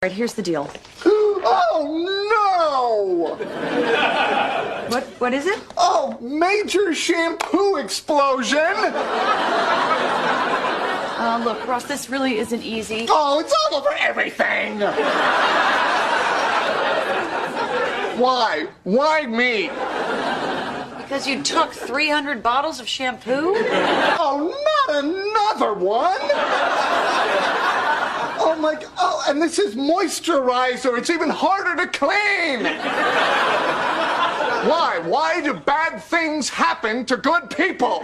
right, here's the deal. Oh, no! What is it? Oh, major shampoo explosion! Look, Ross, this really isn't easy. Oh, it's all over everything! Why? Why me? Because you took 300 bottles of shampoo? Oh, not another one! Oh, my... Oh, and this is moisturizer. It's even harder to clean! Why? Why do bad things happen to good people?